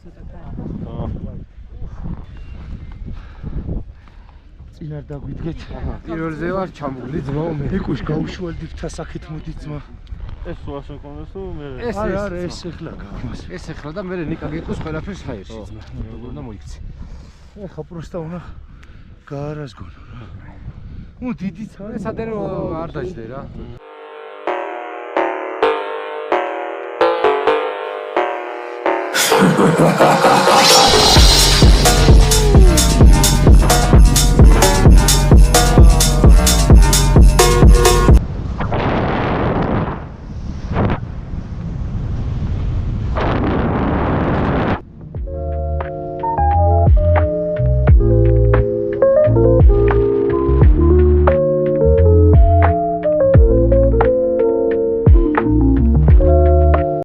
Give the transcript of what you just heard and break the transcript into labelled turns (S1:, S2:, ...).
S1: ცოტა კაი.
S2: წინ არ დაგვიდგეთ.
S3: პირველზე ვარ ჩამული ძმაო მე.
S2: ეკუშ გაუშვალდით თასაკეთ მოდი ძმა.
S4: ეს სულას კონდეს თუ მე
S2: ეს არა ეს ეხლა გაგმას.
S3: ეს ეხლა და მე ნიკა გეტყვის ყველაფერს ჰაერში ძმა. როგორ უნდა მოიქცი.
S2: ეხა პროსტა უნდა გაარაზგონო. ნუ დიდიც არის.
S3: სადენ არ დაждე რა.
S5: Ha ha ha ha ha.